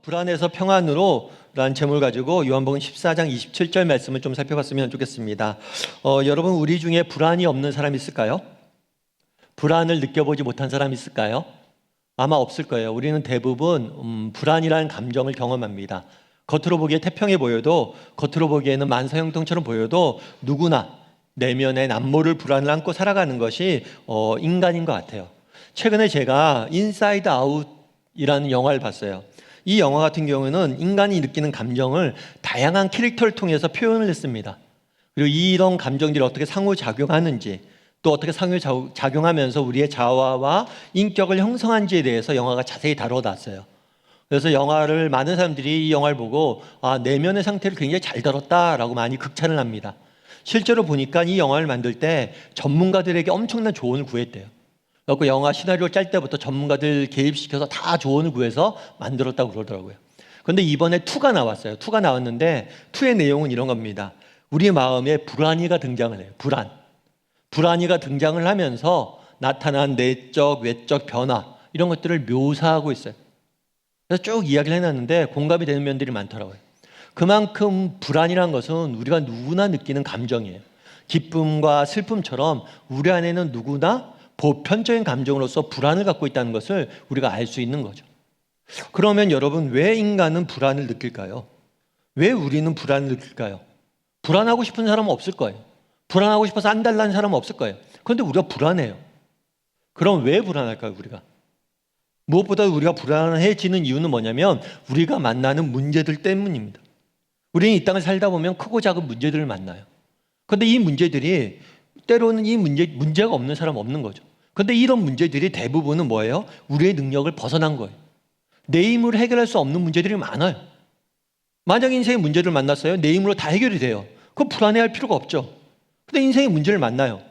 불안에서 평안으로 라는 제목을 가지고 요한복음 14장 27절 말씀을 좀 살펴봤으면 좋겠습니다. 여러분, 우리 중에 불안이 없는 사람이 있을까요? 불안을 느껴보지 못한 사람이 있을까요? 아마 없을 거예요. 우리는 대부분 불안이라는 감정을 경험합니다. 겉으로 보기에 태평해 보여도, 겉으로 보기에는 만사형통처럼 보여도 누구나 내면에 남모를 불안을 안고 살아가는 것이 인간인 것 같아요. 최근에 제가 인사이드 아웃이라는 영화를 봤어요. 이 영화 같은 경우는 인간이 느끼는 감정을 다양한 캐릭터를 통해서 표현을 했습니다. 그리고 이런 감정들이 어떻게 상호작용하는지, 또 어떻게 상호작용하면서 우리의 자아와 인격을 형성한지에 대해서 영화가 자세히 다뤄놨어요. 그래서 영화를 많은 사람들이 이 영화를 보고 내면의 상태를 굉장히 잘 다뤘다라고 많이 극찬을 합니다. 실제로 보니까 이 영화를 만들 때 전문가들에게 엄청난 조언을 구했대요. 그래서 영화 시나리오 짤 때부터 전문가들 개입시켜서 다 조언을 구해서 만들었다고 그러더라고요. 그런데 이번에 2가 나왔어요. 2가 나왔는데 2의 내용은 이런 겁니다. 우리 마음에 불안이가 등장을 해요. 불안이가 등장을 하면서 나타난 내적, 외적 변화, 이런 것들을 묘사하고 있어요. 그래서 쭉 이야기를 해놨는데 공감이 되는 면들이 많더라고요. 그만큼 불안이란 것은 우리가 누구나 느끼는 감정이에요. 기쁨과 슬픔처럼 우리 안에는 누구나 보편적인 감정으로서 불안을 갖고 있다는 것을 우리가 알 수 있는 거죠. 그러면 여러분, 왜 인간은 불안을 느낄까요? 왜 우리는 불안을 느낄까요? 불안하고 싶은 사람은 없을 거예요. 불안하고 싶어서 안달나는 사람은 없을 거예요. 그런데 우리가 불안해요. 그럼 왜 불안할까요, 우리가? 무엇보다 우리가 불안해지는 이유는 뭐냐면 우리가 만나는 문제들 때문입니다. 우리는 이 땅을 살다 보면 크고 작은 문제들을 만나요. 그런데 이 문제들이 때로는 문제가 없는 사람 없는 거죠. 그런데 이런 문제들이 대부분은 뭐예요? 우리의 능력을 벗어난 거예요. 내 힘으로 해결할 수 없는 문제들이 많아요. 만약 인생의 문제를 만났어요. 내 힘으로 다 해결이 돼요. 그럼 불안해할 필요가 없죠. 근데 인생의 문제를 만나요.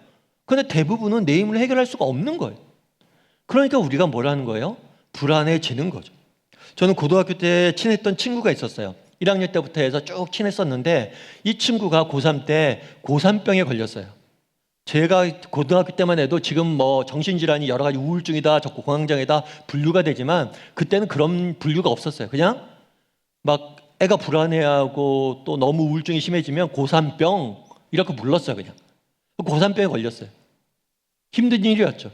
그런데 대부분은 내 힘으로 해결할 수가 없는 거예요. 그러니까 우리가 뭐라는 거예요? 불안해지는 거죠. 저는 고등학교 때 친했던 친구가 있었어요. 1학년 때부터 해서 쭉 친했었는데 이 친구가 고3 때 고산병에 걸렸어요. 제가 고등학교 때만 해도 지금 뭐 정신질환이 여러 가지 우울증이다, 공황장애다 분류가 되지만 그때는 그런 분류가 없었어요. 그냥 막 애가 불안해하고 또 너무 우울증이 심해지면 고산병 이렇게 불렀어요. 그냥 고산병에 걸렸어요. 힘든 일이었죠.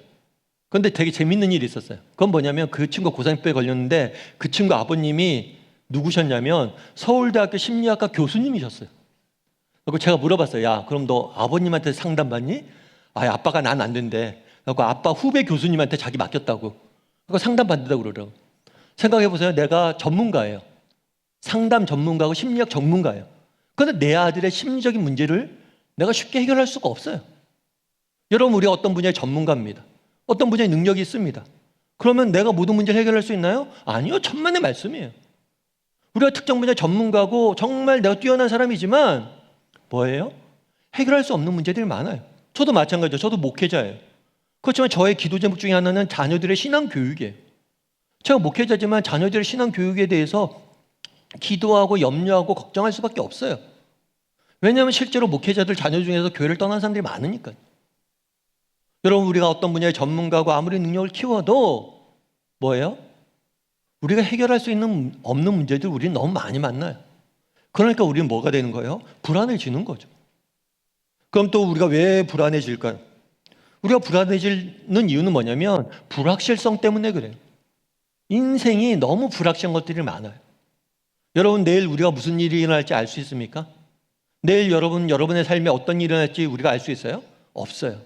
그런데 되게 재밌는 일이 있었어요. 그건 뭐냐면 그 친구 고산병에 걸렸는데 그 친구 아버님이 누구셨냐면 서울대학교 심리학과 교수님이셨어요. 그리고 제가 물어봤어요. 야, 그럼 너 아버님한테 상담받니? 아빠가 난 안 된대. 그래서 아빠 후배 교수님한테 자기 맡겼다고. 그거 상담받는다고 그러더라고. 생각해보세요. 내가 전문가예요. 상담 전문가고 심리학 전문가예요. 그런데 내 아들의 심리적인 문제를 내가 쉽게 해결할 수가 없어요. 여러분, 우리가 어떤 분야의 전문가입니다. 어떤 분야의 능력이 있습니다. 그러면 내가 모든 문제를 해결할 수 있나요? 아니요. 천만의 말씀이에요. 우리가 특정 분야 전문가고 정말 내가 뛰어난 사람이지만 뭐예요? 해결할 수 없는 문제들이 많아요. 저도 마찬가지죠. 저도 목회자예요. 그렇지만 저의 기도 제목 중에 하나는 자녀들의 신앙 교육이에요. 제가 목회자지만 자녀들의 신앙 교육에 대해서 기도하고 염려하고 걱정할 수밖에 없어요. 왜냐하면 실제로 목회자들 자녀 중에서 교회를 떠난 사람들이 많으니까요. 여러분, 우리가 어떤 분야의 전문가고 아무리 능력을 키워도 뭐예요? 우리가 해결할 수 없는 문제들 우리는 너무 많이 만나요. 그러니까 우리는 뭐가 되는 거예요? 불안해지는 거죠. 그럼 또 우리가 왜 불안해질까요? 우리가 불안해지는 이유는 뭐냐면 불확실성 때문에 그래요. 인생이 너무 불확실한 것들이 많아요. 여러분, 내일 우리가 무슨 일이 일어날지 알 수 있습니까? 내일 여러분의 삶에 어떤 일이 일어날지 우리가 알 수 있어요? 없어요.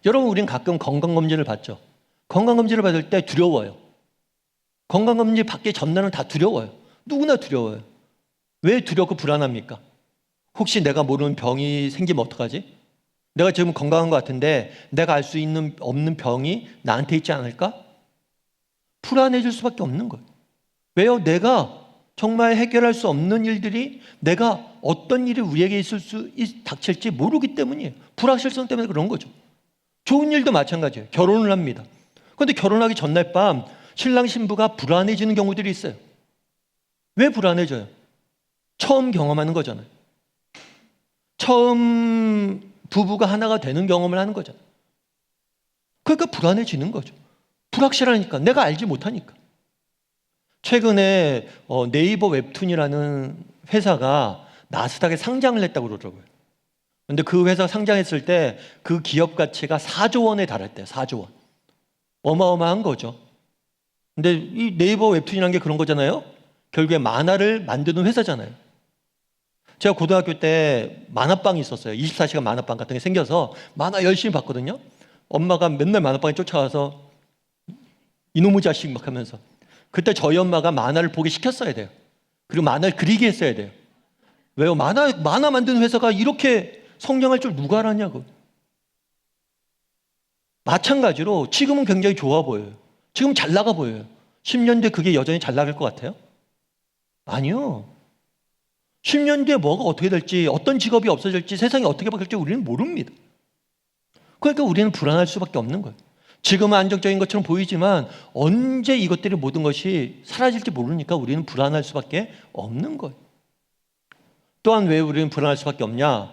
여러분, 우린 가끔 건강검진을 받죠. 건강검진을 받을 때 두려워요. 건강검진 받기 전날은 다 두려워요. 누구나 두려워요. 왜 두렵고 불안합니까? 혹시 내가 모르는 병이 생기면 어떡하지? 내가 지금 건강한 것 같은데 내가 알 수 없는 병이 나한테 있지 않을까? 불안해질 수밖에 없는 거예요. 왜요? 내가 정말 해결할 수 없는 일들이, 내가 어떤 일이 우리에게 닥칠지 모르기 때문이에요. 불확실성 때문에 그런 거죠. 좋은 일도 마찬가지예요. 결혼을 합니다. 그런데 결혼하기 전날 밤 신랑 신부가 불안해지는 경우들이 있어요. 왜 불안해져요? 처음 경험하는 거잖아요. 처음 부부가 하나가 되는 경험을 하는 거잖아요. 그러니까 불안해지는 거죠. 불확실하니까, 내가 알지 못하니까. 최근에 네이버 웹툰이라는 회사가 나스닥에 상장을 했다고 그러더라고요. 근데 그 회사 상장했을 때 그 기업 가치가 4조 원에 달했대요. 4조 원. 어마어마한 거죠. 근데 이 네이버 웹툰이라는 게 그런 거잖아요. 결국에 만화를 만드는 회사잖아요. 제가 고등학교 때 만화방이 있었어요. 24시간 만화방 같은 게 생겨서 만화 열심히 봤거든요. 엄마가 맨날 만화방에 쫓아와서 이놈의 자식 막 하면서, 그때 저희 엄마가 만화를 보게 시켰어야 돼요. 그리고 만화를 그리게 했어야 돼요. 왜요? 만화 만드는 회사가 이렇게 성장할 줄 누가 알았냐고. 마찬가지로 지금은 굉장히 좋아 보여요. 지금 잘 나가 보여요. 10년 뒤에 그게 여전히 잘 나갈 것 같아요? 아니요. 10년 뒤에 뭐가 어떻게 될지, 어떤 직업이 없어질지, 세상이 어떻게 바뀔지 우리는 모릅니다. 그러니까 우리는 불안할 수밖에 없는 거예요. 지금은 안정적인 것처럼 보이지만 언제 이것들이 모든 것이 사라질지 모르니까 우리는 불안할 수밖에 없는 거예요. 또한 왜 우리는 불안할 수밖에 없냐?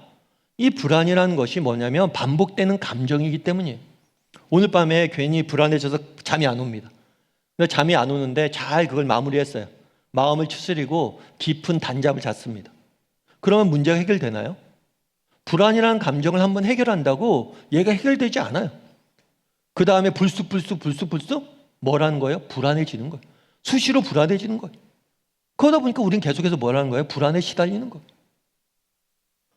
이 불안이라는 것이 뭐냐면 반복되는 감정이기 때문이에요. 오늘 밤에 괜히 불안해져서 잠이 안 옵니다. 근데 잠이 안 오는데 잘 그걸 마무리했어요. 마음을 추스리고 깊은 단잠을 잤습니다. 그러면 문제가 해결되나요? 불안이라는 감정을 한번 해결한다고 얘가 해결되지 않아요. 그 다음에 불쑥 뭐라는 거예요? 불안해지는 거예요. 수시로 불안해지는 거예요. 그러다 보니까 우리는 계속해서 뭐라는 거예요? 불안에 시달리는 거예요.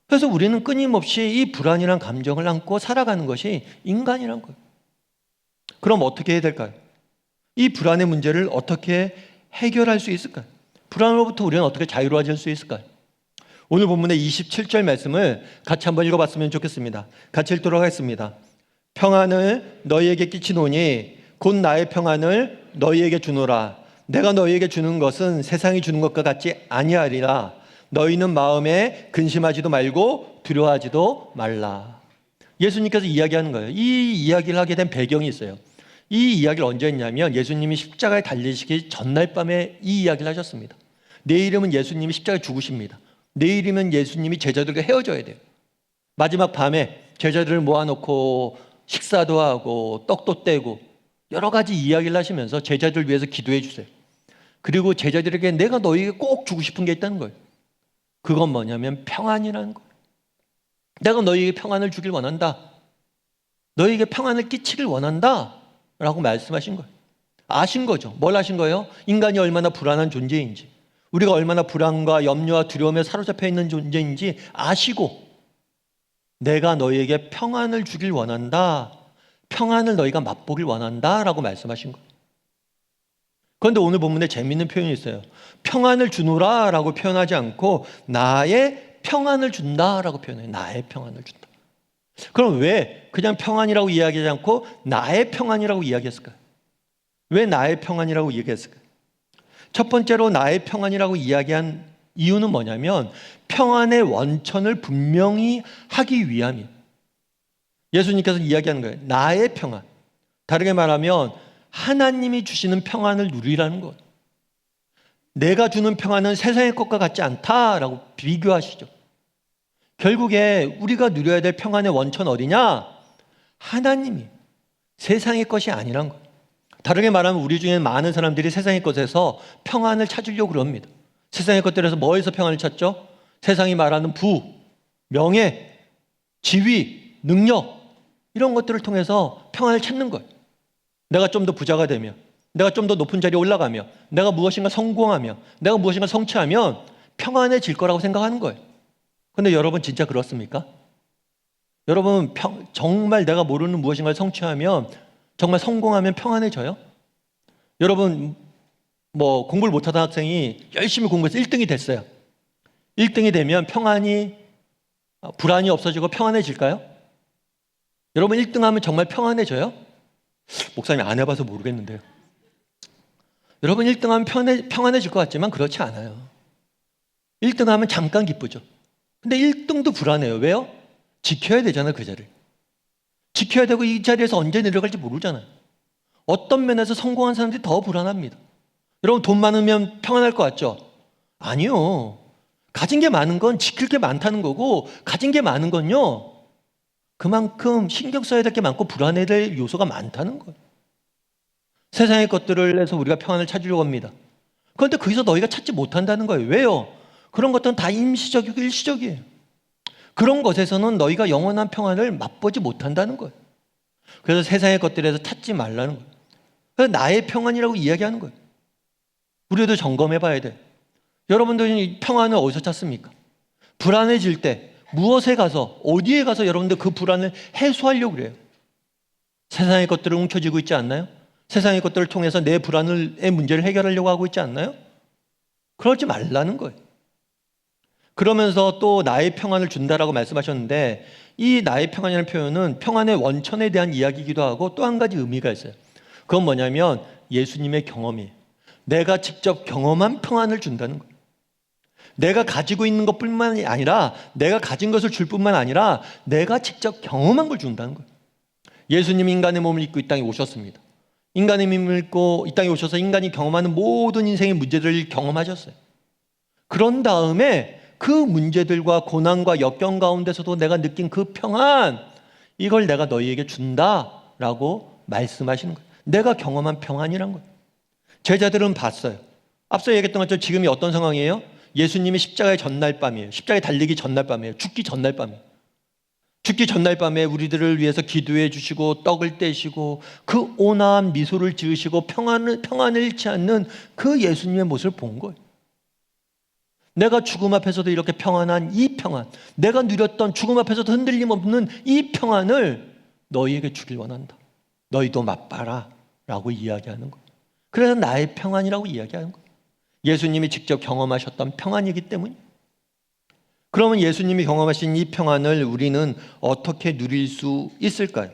그래서 우리는 끊임없이 이 불안이라는 감정을 안고 살아가는 것이 인간이란 거예요. 그럼 어떻게 해야 될까요? 이 불안의 문제를 어떻게 해결할 수 있을까요? 불안으로부터 우리는 어떻게 자유로워질 수 있을까요? 오늘 본문의 27절 말씀을 같이 한번 읽어봤으면 좋겠습니다. 같이 읽도록 하겠습니다. 평안을 너희에게 끼치노니 곧 나의 평안을 너희에게 주노라. 내가 너희에게 주는 것은 세상이 주는 것과 같지 아니하리라. 너희는 마음에 근심하지도 말고 두려워하지도 말라. 예수님께서 이야기하는 거예요. 이 이야기를 하게 된 배경이 있어요. 이 이야기를 언제 했냐면 예수님이 십자가에 달리시기 전날 밤에 이 이야기를 하셨습니다. 내일이면 예수님이 십자가에 죽으십니다. 내일이면 예수님이 제자들과 헤어져야 돼요. 마지막 밤에 제자들을 모아놓고 식사도 하고 떡도 떼고 여러 가지 이야기를 하시면서 제자들을 위해서 기도해 주세요. 그리고 제자들에게 내가 너희에게 꼭 주고 싶은 게 있다는 거예요. 그건 뭐냐면 평안이라는 거예요. 내가 너희에게 평안을 주길 원한다. 너희에게 평안을 끼치길 원한다 라고 말씀하신 거예요. 아신 거죠. 뭘 아신 거예요? 인간이 얼마나 불안한 존재인지, 우리가 얼마나 불안과 염려와 두려움에 사로잡혀 있는 존재인지 아시고 내가 너희에게 평안을 주길 원한다. 평안을 너희가 맛보길 원한다 라고 말씀하신 거예요. 그런데 오늘 본문에 재미있는 표현이 있어요. 평안을 주노라 라고 표현하지 않고 나의 평안을 준다 라고 표현해요. 나의 평안을 준다. 그럼 왜 그냥 평안이라고 이야기하지 않고 나의 평안이라고 이야기했을까요? 왜 나의 평안이라고 이야기했을까요? 첫 번째로 나의 평안이라고 이야기한 이유는 뭐냐면 평안의 원천을 분명히 하기 위함이에요. 예수님께서 이야기하는 거예요. 나의 평안. 다르게 말하면 하나님이 주시는 평안을 누리라는 것. 내가 주는 평안은 세상의 것과 같지 않다라고 비교하시죠. 결국에 우리가 누려야 될 평안의 원천 어디냐? 하나님이, 세상의 것이 아니란 거예요. 다르게 말하면 우리 중에 많은 사람들이 세상의 것에서 평안을 찾으려고 그럽니다. 세상의 것들에서 뭐에서 평안을 찾죠? 세상이 말하는 부, 명예, 지위, 능력 이런 것들을 통해서 평안을 찾는 거예요. 내가 좀 더 부자가 되면, 내가 좀 더 높은 자리에 올라가며, 내가 무엇인가 성공하며, 내가 무엇인가 성취하면 평안해질 거라고 생각하는 거예요. 근데 여러분 진짜 그렇습니까? 여러분 정말 내가 모르는 무엇인가를 성취하면, 정말 성공하면 평안해져요? 여러분 뭐 공부를 못하던 학생이 열심히 공부해서 1등이 됐어요. 1등이 되면 불안이 없어지고 평안해질까요? 여러분 1등하면 정말 평안해져요? 목사님 안 해봐서 모르겠는데요. 여러분 1등하면 평안해질 것 같지만 그렇지 않아요. 1등하면 잠깐 기쁘죠. 근데 1등도 불안해요. 왜요? 지켜야 되잖아요. 그 자리를 지켜야 되고 이 자리에서 언제 내려갈지 모르잖아요. 어떤 면에서 성공한 사람들이 더 불안합니다. 여러분 돈 많으면 평안할 것 같죠? 아니요. 가진 게 많은 건 지킬 게 많다는 거고, 가진 게 많은 건요 그만큼 신경 써야 될 게 많고 불안해야 될 요소가 많다는 거예요. 세상의 것들을 해서 우리가 평안을 찾으려고 합니다. 그런데 거기서 너희가 찾지 못한다는 거예요. 왜요? 그런 것들은 다 임시적이고 일시적이에요. 그런 것에서는 너희가 영원한 평안을 맛보지 못한다는 거예요. 그래서 세상의 것들에서 찾지 말라는 거예요. 그래서 나의 평안이라고 이야기하는 거예요. 우리도 점검해 봐야 돼요. 여러분들이 평안을 어디서 찾습니까? 불안해질 때 무엇에 가서, 어디에 가서 여러분들 그 불안을 해소하려고 그래요? 세상의 것들을 웅켜쥐고 있지 않나요? 세상의 것들을 통해서 내 불안의 문제를 해결하려고 하고 있지 않나요? 그러지 말라는 거예요. 그러면서 또 나의 평안을 준다라고 말씀하셨는데, 이 나의 평안이라는 표현은 평안의 원천에 대한 이야기이기도 하고 또 한 가지 의미가 있어요. 그건 뭐냐면 예수님의 경험이에요. 내가 직접 경험한 평안을 준다는 거예요. 내가 가지고 있는 것뿐만이 아니라, 내가 가진 것을 줄 뿐만 아니라 내가 직접 경험한 걸 준다는 거예요. 예수님이 인간의 몸을 입고 이 땅에 오셨습니다. 인간의 몸을 입고 이 땅에 오셔서 인간이 경험하는 모든 인생의 문제들을 경험하셨어요. 그런 다음에 그 문제들과 고난과 역경 가운데서도 내가 느낀 그 평안, 이걸 내가 너희에게 준다라고 말씀하시는 거예요. 내가 경험한 평안이란 거예요. 제자들은 봤어요. 앞서 얘기했던 것처럼 지금이 어떤 상황이에요? 예수님이 십자가의 전날 밤이에요. 십자가에 달리기 전날 밤이에요. 죽기 전날 밤이에요. 죽기 전날 밤에 우리들을 위해서 기도해 주시고 떡을 떼시고 그 온화한 미소를 지으시고 평안을 잃지 않는 그 예수님의 모습을 본 거예요. 내가 죽음 앞에서도 이렇게 평안한 이 평안, 내가 누렸던 죽음 앞에서도 흔들림 없는 이 평안을 너희에게 주길 원한다. 너희도 맛봐라 라고 이야기하는 거예요. 그래서 나의 평안이라고 이야기하는 거예요. 예수님이 직접 경험하셨던 평안이기 때문이에요. 그러면 예수님이 경험하신 이 평안을 우리는 어떻게 누릴 수 있을까요?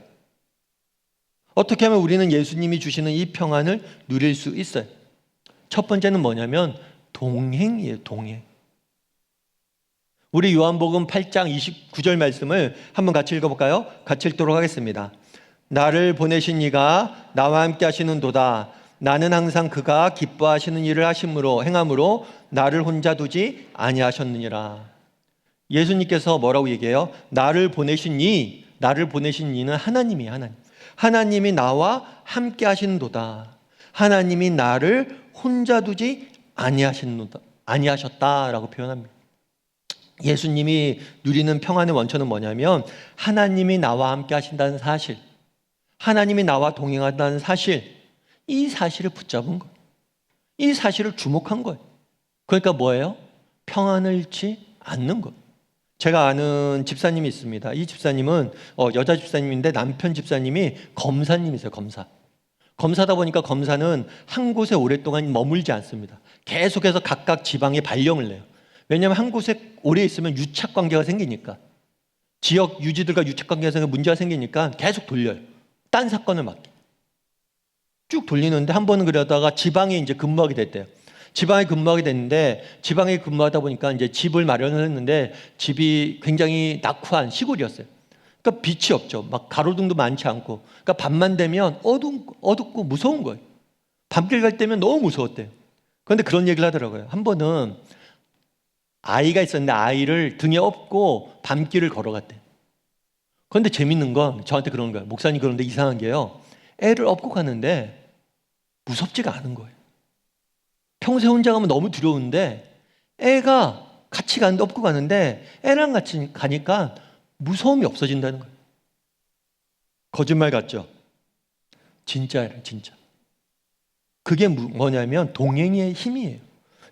어떻게 하면 우리는 예수님이 주시는 이 평안을 누릴 수 있어요? 첫 번째는 뭐냐면 동행이에요. 동행. 우리 요한복음 8장 29절 말씀을 한번 같이 읽어볼까요? 같이 읽도록 하겠습니다. 나를 보내신 이가 나와 함께 하시는도다. 나는 항상 그가 기뻐하시는 일을 행함으로 나를 혼자 두지 아니하셨느니라. 예수님께서 뭐라고 얘기해요? 나를 보내신 이는 하나님이에요. 하나님이 나와 함께 하시는도다. 하나님이 나를 혼자 두지 아니하셨다라고 표현합니다. 예수님이 누리는 평안의 원천은 뭐냐면 하나님이 나와 함께 하신다는 사실, 하나님이 나와 동행한다는 사실, 이 사실을 붙잡은 거예요. 이 사실을 주목한 거예요. 그러니까 뭐예요? 평안을 잃지 않는 거예요. 제가 아는 집사님이 있습니다. 이 집사님은 여자 집사님인데 남편 집사님이 검사님이세요. 검사다 보니까 검사는 한 곳에 오랫동안 머물지 않습니다. 계속해서 각각 지방에 발령을 내요. 왜냐하면 한 곳에 오래 있으면 유착관계가 생기니까, 지역 유지들과 유착관계에서 문제가 생기니까 계속 돌려요. 딴 사건을 맡게 쭉 돌리는데 한 번은 그러다가 지방에 이제 근무하게 됐대요. 지방에 근무하게 됐는데, 지방에 근무하다 보니까 이제 집을 마련을 했는데 집이 굉장히 낙후한 시골이었어요. 그러니까 빛이 없죠. 막 가로등도 많지 않고. 그러니까 밤만 되면 어둡고 무서운 거예요. 밤길 갈 때면 너무 무서웠대요. 그런데 그런 얘기를 하더라고요. 한 번은 아이가 있었는데 아이를 등에 업고 밤길을 걸어갔대요. 그런데 재밌는 건 저한테 그런 거예요. 목사님, 그런데 이상한 게요, 애를 업고 가는데 무섭지가 않은 거예요. 평소에 혼자 가면 너무 두려운데 애가 같이 가는데, 업고 가는데 애랑 같이 가니까 무서움이 없어진다는 거예요. 거짓말 같죠? 진짜예요, 진짜. 그게 뭐냐면 동행의 힘이에요.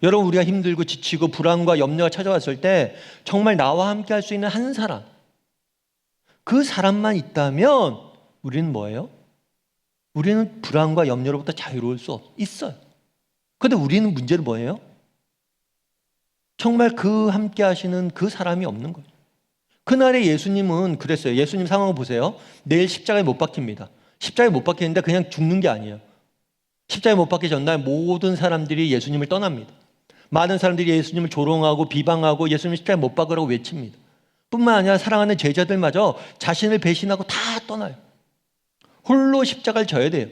여러분, 우리가 힘들고 지치고 불안과 염려가 찾아왔을 때 정말 나와 함께 할 수 있는 한 사람, 그 사람만 있다면 우리는 뭐예요? 우리는 불안과 염려로부터 자유로울 수 있어요. 그런데 우리는 문제는 뭐예요? 정말 그 함께 하시는 그 사람이 없는 거예요. 그날의 예수님은 그랬어요. 예수님 상황을 보세요. 내일 십자가에 못 박힙니다. 십자가에 못 박히는데 그냥 죽는 게 아니에요. 십자가에 못 박히기 전날 모든 사람들이 예수님을 떠납니다. 많은 사람들이 예수님을 조롱하고 비방하고 예수님 십자가에 못 박으라고 외칩니다. 뿐만 아니라 사랑하는 제자들마저 자신을 배신하고 다 떠나요. 홀로 십자가를 져야 돼요.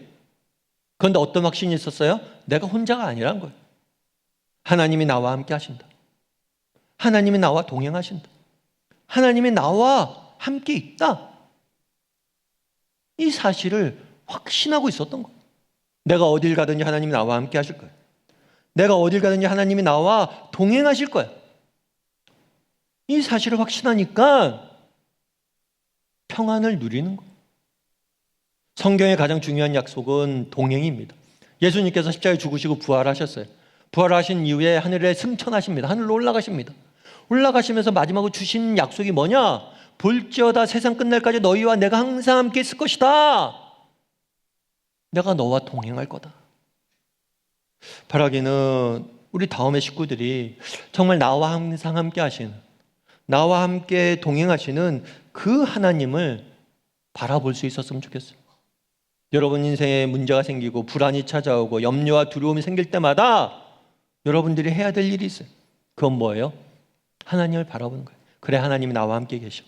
그런데 어떤 확신이 있었어요? 내가 혼자가 아니라는 거예요. 하나님이 나와 함께 하신다. 하나님이 나와 동행하신다. 하나님이 나와 함께 있다. 이 사실을 확신하고 있었던 거예요. 내가 어딜 가든지 하나님이 나와 함께 하실 거예요. 내가 어딜 가든지 하나님이 나와 동행하실 거야. 이 사실을 확신하니까 평안을 누리는 거예요. 성경의 가장 중요한 약속은 동행입니다. 예수님께서 십자가에 죽으시고 부활하셨어요. 부활하신 이후에 하늘에 승천하십니다. 하늘로 올라가십니다. 올라가시면서 마지막으로 주신 약속이 뭐냐? 볼지어다 세상 끝날까지 너희와 내가 항상 함께 있을 것이다. 내가 너와 동행할 거다. 바라기는 우리 다음의 식구들이 정말 나와 항상 함께 하시는, 나와 함께 동행하시는 그 하나님을 바라볼 수 있었으면 좋겠어요. 여러분 인생에 문제가 생기고 불안이 찾아오고 염려와 두려움이 생길 때마다 여러분들이 해야 될 일이 있어요. 그건 뭐예요? 하나님을 바라보는 거예요. 그래, 하나님이 나와 함께 계셔.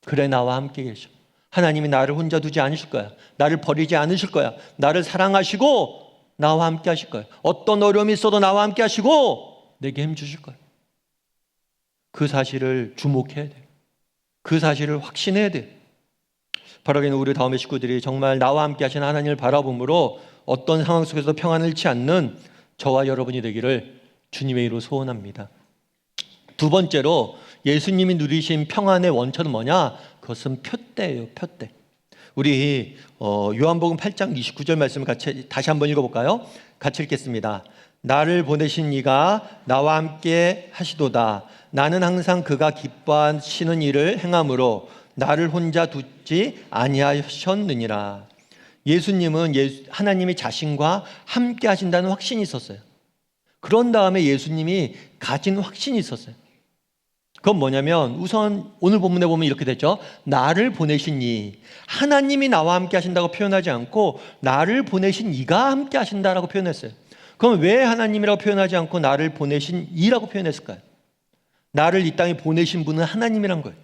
그래, 나와 함께 계셔. 하나님이 나를 혼자 두지 않으실 거야. 나를 버리지 않으실 거야. 나를 사랑하시고 나와 함께 하실 거예요. 어떤 어려움이 있어도 나와 함께 하시고 내게 힘 주실 거예요. 그 사실을 주목해야 돼요. 그 사실을 확신해야 돼요. 바라기는 우리 다음의 식구들이 정말 나와 함께 하신 하나님을 바라봄으로 어떤 상황 속에서도 평안을 잃지 않는 저와 여러분이 되기를 주님의 이름으로 소원합니다. 두 번째로 예수님이 누리신 평안의 원천은 뭐냐? 그것은 표대예요. 표대. 우리 요한복음 8장 29절 말씀을 같이 다시 한번 읽어볼까요? 같이 읽겠습니다. 나를 보내신 이가 나와 함께 하시도다. 나는 항상 그가 기뻐하시는 일을 행함으로 나를 혼자 두지 아니하셨느니라. 예수님은 하나님이 자신과 함께 하신다는 확신이 있었어요. 그런 다음에 예수님이 가진 확신이 있었어요. 그건 뭐냐면 우선 오늘 본문에 보면 이렇게 됐죠. 나를 보내신 이, 하나님이 나와 함께 하신다고 표현하지 않고 나를 보내신 이가 함께 하신다라고 표현했어요. 그럼 왜 하나님이라고 표현하지 않고 나를 보내신 이라고 표현했을까요? 나를 이 땅에 보내신 분은 하나님이란 거예요.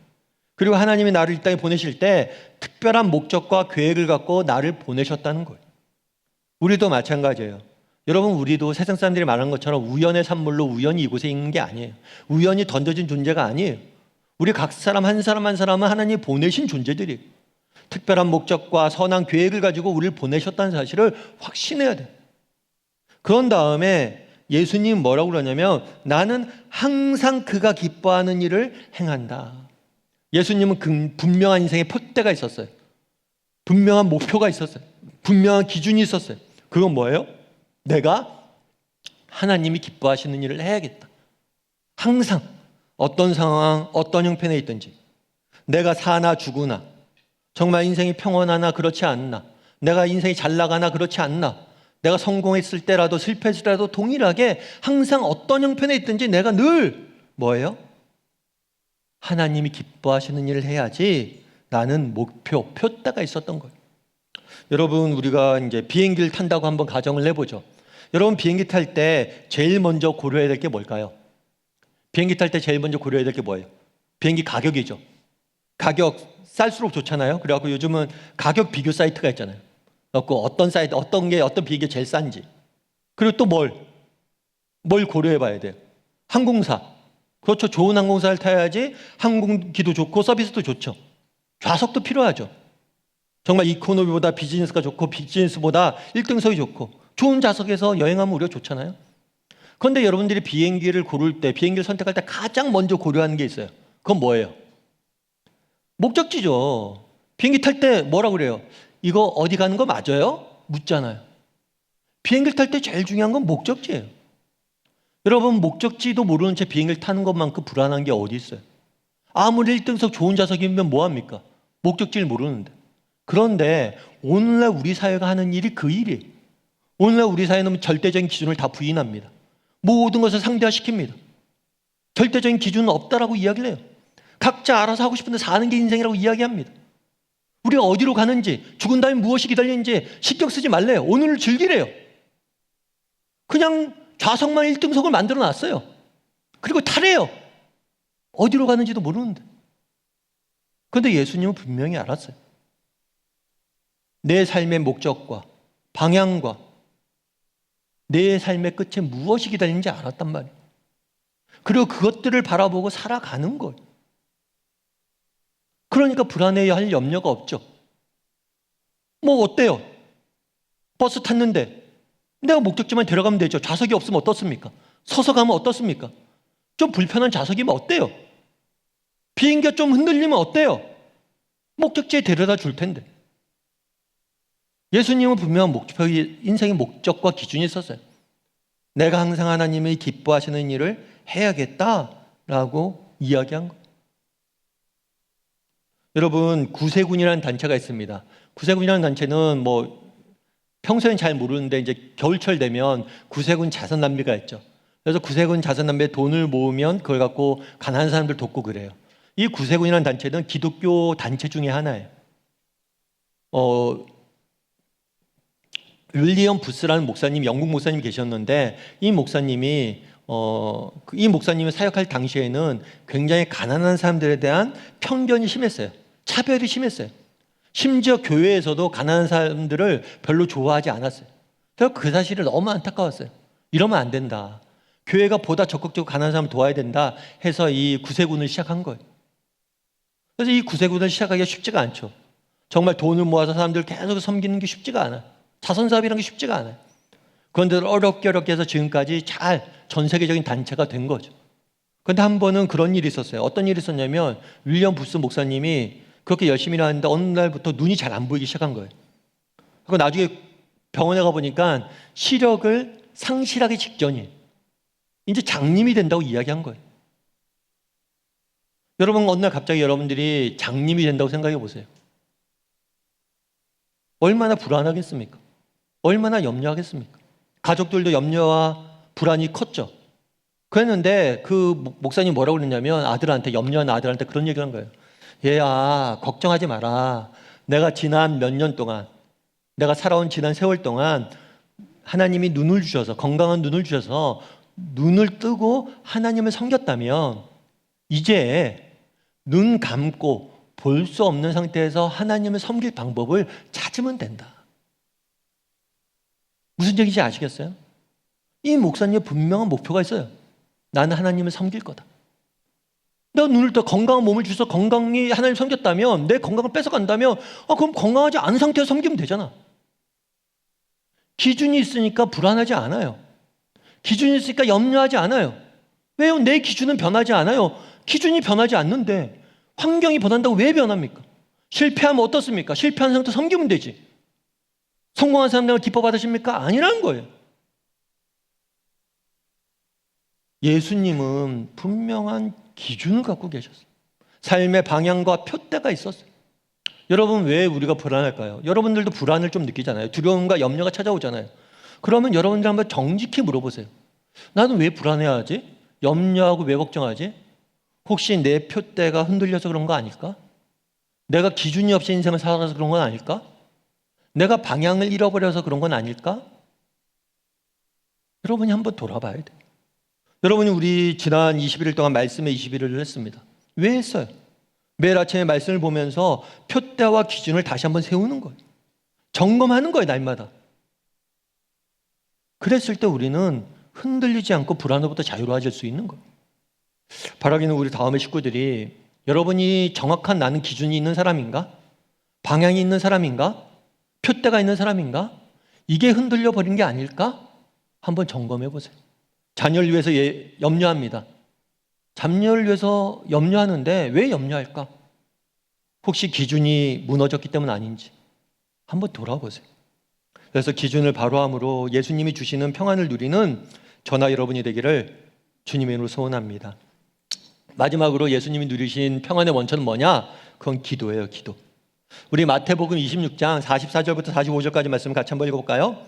그리고 하나님이 나를 이 땅에 보내실 때 특별한 목적과 계획을 갖고 나를 보내셨다는 거예요. 우리도 마찬가지예요. 여러분, 우리도 세상 사람들이 말하는 것처럼 우연의 산물로 우연히 이곳에 있는 게 아니에요. 우연히 던져진 존재가 아니에요. 우리 각 사람 한 사람 한 사람은 하나님이 보내신 존재들이에요. 특별한 목적과 선한 계획을 가지고 우리를 보내셨다는 사실을 확신해야 돼요. 그런 다음에 예수님 뭐라고 그러냐면 나는 항상 그가 기뻐하는 일을 행한다. 예수님은 분명한 인생의 표대가 있었어요. 분명한 목표가 있었어요. 분명한 기준이 있었어요. 그건 뭐예요? 내가 하나님이 기뻐하시는 일을 해야겠다. 항상 어떤 상황, 어떤 형편에 있든지 내가 사나 죽으나 정말 인생이 평온하나 그렇지 않나, 내가 인생이 잘 나가나 그렇지 않나, 내가 성공했을 때라도 실패했을 때라도 동일하게 항상 어떤 형편에 있든지 내가 늘 뭐예요? 하나님이 기뻐하시는 일을 해야지 나는 목표, 표대가 있었던 거예요. 여러분, 우리가 이제 비행기를 탄다고 한번 가정을 해보죠. 여러분, 비행기 탈 때 제일 먼저 고려해야 될 게 뭘까요? 비행기 탈 때 제일 먼저 고려해야 될 게 뭐예요? 비행기 가격이죠. 가격 쌀수록 좋잖아요. 그래갖고 요즘은 가격 비교 사이트가 있잖아요. 그래갖고 어떤 사이트, 어떤 비행기가 제일 싼지. 그리고 또 뭘 고려해 봐야 돼요? 항공사. 그렇죠. 좋은 항공사를 타야지 항공기도 좋고 서비스도 좋죠. 좌석도 필요하죠. 정말 이코노미보다 비즈니스가 좋고 비즈니스보다 1등석이 좋고 좋은 좌석에서 여행하면 우리가 좋잖아요. 그런데 여러분들이 비행기를 고를 때, 비행기를 선택할 때 가장 먼저 고려하는 게 있어요. 그건 뭐예요? 목적지죠. 비행기 탈 때 뭐라고 그래요? 이거 어디 가는 거 맞아요? 묻잖아요. 비행기를 탈 때 제일 중요한 건 목적지예요. 여러분, 목적지도 모르는 채 비행기를 타는 것만큼 불안한 게 어디 있어요? 아무리 1등석 좋은 좌석이면 뭐합니까? 목적지를 모르는데. 그런데 오늘날 우리 사회가 하는 일이 그 일이에요. 오늘날 우리 사회는 절대적인 기준을 다 부인합니다. 모든 것을 상대화시킵니다. 절대적인 기준은 없다라고 이야기를 해요. 각자 알아서 하고 싶은 데 사는 게 인생이라고 이야기합니다. 우리가 어디로 가는지, 죽은 다음에 무엇이 기다리는지 신경 쓰지 말래요. 오늘을 즐기래요. 그냥 좌석만 1등석을 만들어 놨어요. 그리고 타래요. 어디로 가는지도 모르는데. 그런데 예수님은 분명히 알았어요. 내 삶의 목적과 방향과 내 삶의 끝에 무엇이 기다리는지 알았단 말이에요. 그리고 그것들을 바라보고 살아가는 거예요. 그러니까 불안해야 할 염려가 없죠. 뭐 어때요? 버스 탔는데 내가 목적지만 데려가면 되죠. 좌석이 없으면 어떻습니까? 서서 가면 어떻습니까? 좀 불편한 좌석이면 어때요? 비행기가 좀 흔들리면 어때요? 목적지에 데려다 줄 텐데. 예수님은 분명한 인생의 목적과 기준이 있었어요. 내가 항상 하나님이 기뻐하시는 일을 해야겠다라고 이야기한 거예요. 여러분, 구세군이라는 단체가 있습니다. 구세군이라는 단체는 평소엔 잘 모르는데 이제 겨울철 되면 구세군 자선 낭비가 있죠. 그래서 구세군 자선 낭비에 돈을 모으면 그걸 갖고 가난한 사람들 돕고 그래요. 이 구세군이라는 단체는 기독교 단체 중에 하나예요. 윌리엄 부스라는 목사님, 영국 목사님이 계셨는데 이 목사님이 사역할 당시에는 굉장히 가난한 사람들에 대한 편견이 심했어요. 차별이 심했어요. 심지어 교회에서도 가난한 사람들을 별로 좋아하지 않았어요. 그래서 그 사실을 너무 안타까웠어요. 이러면 안 된다. 교회가 보다 적극적으로 가난한 사람을 도와야 된다 해서 이 구세군을 시작한 거예요. 그래서 이 구세군을 시작하기가 쉽지가 않죠. 정말 돈을 모아서 사람들을 계속 섬기는 게 쉽지가 않아요. 자선사업이라는 게 쉽지가 않아요. 그런데 어렵게 해서 지금까지 잘 전 세계적인 단체가 된 거죠. 그런데 한 번은 그런 일이 있었어요. 어떤 일이 있었냐면 윌리엄 부스 목사님이 그렇게 열심히 일하는데 어느 날부터 눈이 잘 안 보이기 시작한 거예요. 그리고 나중에 병원에 가보니까 시력을 상실하기 직전이에요. 이제 장님이 된다고 이야기한 거예요. 여러분, 어느 날 갑자기 여러분들이 장님이 된다고 생각해 보세요. 얼마나 불안하겠습니까? 얼마나 염려하겠습니까? 가족들도 염려와 불안이 컸죠. 그랬는데 그 목사님 뭐라고 그랬냐면 염려하는 아들한테 그런 얘기를 한 거예요. 얘야, 걱정하지 마라. 내가 지난 몇 년 동안, 내가 살아온 지난 세월 동안 하나님이 눈을 주셔서, 건강한 눈을 주셔서 눈을 뜨고 하나님을 섬겼다면 이제 눈 감고 볼 수 없는 상태에서 하나님을 섬길 방법을 찾으면 된다. 무슨 얘기인지 아시겠어요? 이 목사님의 분명한 목표가 있어요. 나는 하나님을 섬길 거다. 내가 눈을 떠 건강한 몸을 주셔서 건강히 하나님을 섬겼다면, 내 건강을 뺏어간다면 그럼 건강하지 않은 상태에서 섬기면 되잖아. 기준이 있으니까 불안하지 않아요. 기준이 있으니까 염려하지 않아요. 왜요? 내 기준은 변하지 않아요. 기준이 변하지 않는데 환경이 변한다고 왜 변합니까? 실패하면 어떻습니까? 실패한 상태 섬기면 되지. 성공한 사람들은 기뻐 받으십니까? 아니라는 거예요. 예수님은 분명한 기준을 갖고 계셨어요. 삶의 방향과 표대가 있었어요. 여러분, 왜 우리가 불안할까요? 여러분들도 불안을 좀 느끼잖아요. 두려움과 염려가 찾아오잖아요. 그러면 여러분들 한번 정직히 물어보세요. 나는 왜 불안해하지? 염려하고 왜 걱정하지? 혹시 내 표대가 흔들려서 그런 거 아닐까? 내가 기준이 없이 인생을 살아가서 그런 건 아닐까? 내가 방향을 잃어버려서 그런 건 아닐까? 여러분이 한번 돌아봐야 돼요. 여러분이 우리 지난 21일 동안 말씀의 21일을 했습니다. 왜 했어요? 매일 아침에 말씀을 보면서 표대와 기준을 다시 한번 세우는 거예요. 점검하는 거예요, 날마다. 그랬을 때 우리는 흔들리지 않고 불안으로부터 자유로워질 수 있는 거예요. 바라기는 우리 다음의 식구들이 여러분이 정확한 나는 기준이 있는 사람인가? 방향이 있는 사람인가? 표대가 있는 사람인가? 이게 흔들려 버린 게 아닐까? 한번 점검해 보세요. 자녀를 위해서 염려합니다. 자녀를 위해서 염려하는데 왜 염려할까? 혹시 기준이 무너졌기 때문 아닌지 한번 돌아보세요. 그래서 기준을 바로함으로 예수님이 주시는 평안을 누리는 저나 여러분이 되기를 주님의 이름으로 소원합니다. 마지막으로 예수님이 누리신 평안의 원천은 뭐냐? 그건 기도예요, 기도. 우리 마태복음 26장 44절부터 45절까지 말씀 같이 한번 읽어볼까요?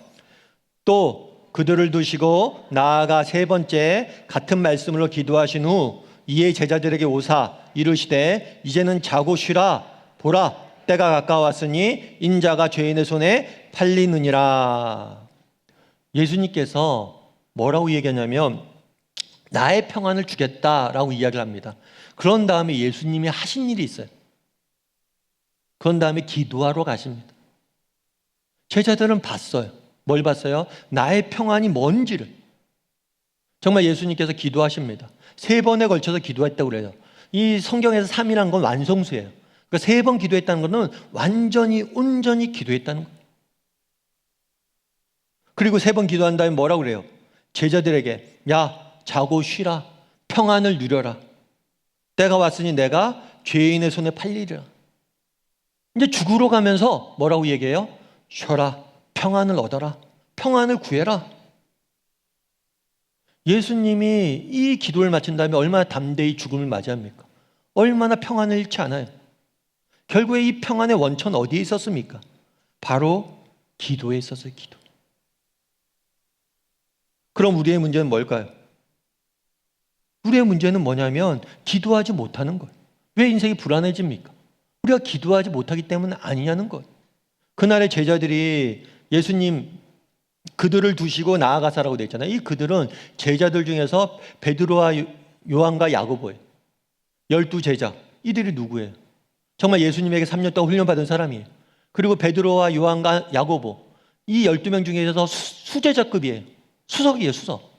또 그들을 두시고 나아가 세 번째 같은 말씀으로 기도하신 후 이에 제자들에게 오사 이르시되 이제는 자고 쉬라. 보라, 때가 가까웠으니 인자가 죄인의 손에 팔리느니라. 예수님께서 뭐라고 얘기하냐면 나의 평안을 주겠다라고 이야기를 합니다. 그런 다음에 예수님이 하신 일이 있어요. 그런 다음에 기도하러 가십니다. 제자들은 봤어요. 뭘 봤어요? 나의 평안이 뭔지를. 정말 예수님께서 기도하십니다. 3번에 걸쳐서 기도했다고 그래요. 이 성경에서 3이라는 건 완성수예요. 그러니까 3번 기도했다는 것은 완전히 온전히 기도했다는 거예요. 그리고 3번 기도한 다음에 뭐라고 그래요? 제자들에게 야, 자고 쉬라. 평안을 누려라. 때가 왔으니 내가 죄인의 손에 팔리리라. 이제 죽으러 가면서 뭐라고 얘기해요? 쉬어라. 평안을 얻어라. 평안을 구해라. 예수님이 이 기도를 마친 다음에 얼마나 담대히 죽음을 맞이합니까? 얼마나 평안을 잃지 않아요. 결국에 이 평안의 원천 어디에 있었습니까? 바로 기도에 있었어요. 기도. 그럼 우리의 문제는 뭘까요? 우리의 문제는 뭐냐면 기도하지 못하는 거예요. 왜 인생이 불안해집니까? 우리가 기도하지 못하기 때문 아니냐는 거예요. 그날의 제자들이 예수님 그들을 두시고 나아가사라고 되어 있잖아요. 이 그들은 제자들 중에서 베드로와 요한과 야고보예요. 12제자. 이들이 누구예요? 정말 예수님에게 3년 동안 훈련받은 사람이에요. 그리고 베드로와 요한과 야고보. 이 12명 중에서 수제자급이에요. 수석이에요, 수석.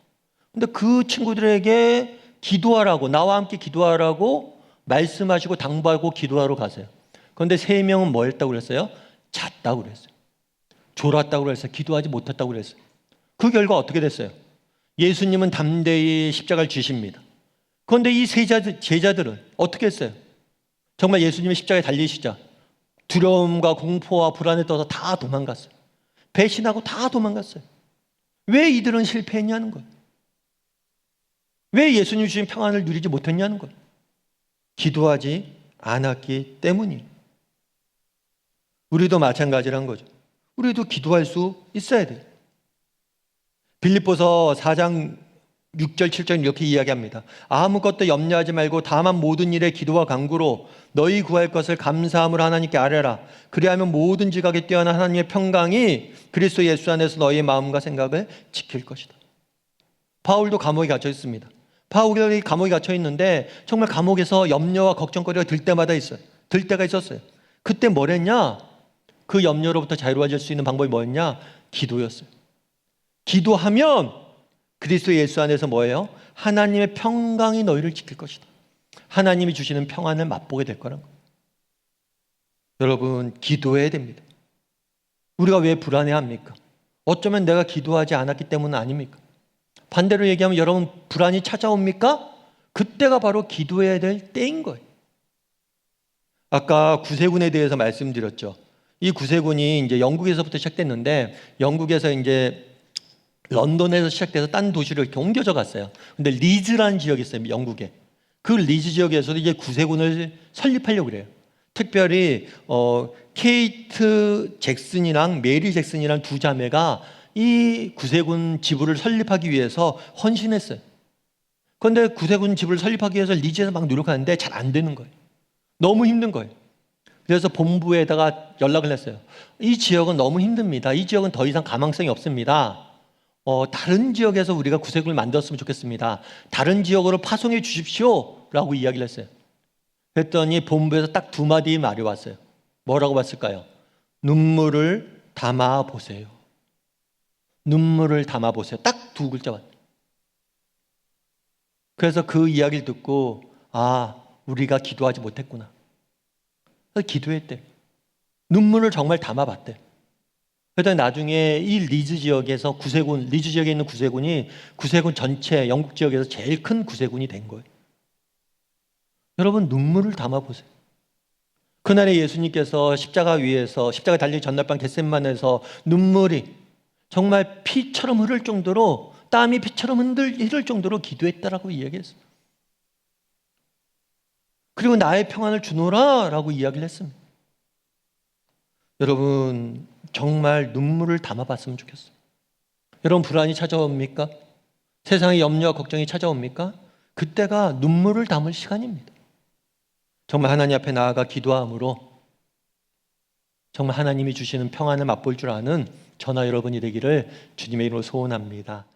근데 그 친구들에게 기도하라고, 나와 함께 기도하라고 말씀하시고 당부하고 기도하러 가세요. 그런데 3명은 뭐 했다고 그랬어요? 잤다고 그랬어요. 졸았다고 그랬어요. 기도하지 못했다고 그랬어요. 그 결과 어떻게 됐어요? 예수님은 담대히 십자가를 지십니다. 그런데 이 제자들은 어떻게 했어요? 정말 예수님의 십자가에 달리시자 두려움과 공포와 불안에 떠서 다 도망갔어요. 배신하고 다 도망갔어요. 왜 이들은 실패했냐는 거예요. 왜 예수님 주신 평안을 누리지 못했냐는 거예요. 기도하지 않았기 때문이에요. 우리도 마찬가지란 거죠. 우리도 기도할 수 있어야 돼요. 빌립보서 4장 6절 7절 이렇게 이야기합니다. 아무것도 염려하지 말고 다만 모든 일에 기도와 간구로 너희 구할 것을 감사함으로 하나님께 아뢰라. 그리하면 모든 지각에 뛰어난 하나님의 평강이 그리스도 예수 안에서 너희의 마음과 생각을 지킬 것이다. 바울도 감옥에 갇혀 있습니다. 바울이 감옥에 갇혀 있는데 정말 감옥에서 염려와 걱정거리가 들 때마다 있어요. 들 때가 있었어요. 그때 뭘 했냐? 그 염려로부터 자유로워질 수 있는 방법이 뭐였냐? 기도였어요. 기도하면 그리스도 예수 안에서 뭐예요? 하나님의 평강이 너희를 지킬 것이다. 하나님이 주시는 평안을 맛보게 될 거라는 거예요. 여러분, 기도해야 됩니다. 우리가 왜 불안해합니까? 어쩌면 내가 기도하지 않았기 때문 아닙니까? 반대로 얘기하면 여러분 불안이 찾아옵니까? 그때가 바로 기도해야 될 때인 거예요. 아까 구세군에 대해서 말씀드렸죠. 이 구세군이 이제 영국에서부터 시작됐는데 영국에서 이제 런던에서 시작돼서 딴 도시로 이렇게 옮겨져 갔어요. 근데 리즈라는 지역이 있어요, 영국에. 그 리즈 지역에서도 이제 구세군을 설립하려고 그래요. 특별히 케이트 잭슨이랑 메리 잭슨이랑 두 자매가 이 구세군 지부를 설립하기 위해서 헌신했어요. 그런데 구세군 지부를 설립하기 위해서 리즈에서 막 노력하는데 잘 안 되는 거예요. 너무 힘든 거예요. 그래서 본부에다가 연락을 했어요. 이 지역은 너무 힘듭니다. 이 지역은 더 이상 가망성이 없습니다. 다른 지역에서 우리가 구세군을 만들었으면 좋겠습니다. 다른 지역으로 파송해 주십시오 라고 이야기를 했어요. 그랬더니 본부에서 딱 2마디 말이 왔어요. 뭐라고 봤을까요? 눈물을 담아보세요. 눈물을 담아보세요. 딱 2글자 왔어요. 그래서 그 이야기를 듣고 우리가 기도하지 못했구나. 그래서 기도했대. 눈물을 정말 담아봤대. 그랬더니 나중에 이 리즈 지역에서 리즈 지역에 있는 구세군 전체 영국 지역에서 제일 큰 구세군이 된 거예요. 여러분, 눈물을 담아보세요. 그날에 예수님께서 십자가 달리기 전날 밤 겟세마네에서 눈물이 정말 피처럼 흐를 정도로, 땀이 피처럼 흐를 정도로 기도했다라고 이야기했어요. 그리고 나의 평안을 주노라 라고 이야기를 했습니다. 여러분, 정말 눈물을 담아봤으면 좋겠어요. 여러분, 불안이 찾아옵니까? 세상의 염려와 걱정이 찾아옵니까? 그때가 눈물을 담을 시간입니다. 정말 하나님 앞에 나아가 기도함으로 정말 하나님이 주시는 평안을 맛볼 줄 아는 저나 여러분이 되기를 주님의 이름으로 소원합니다.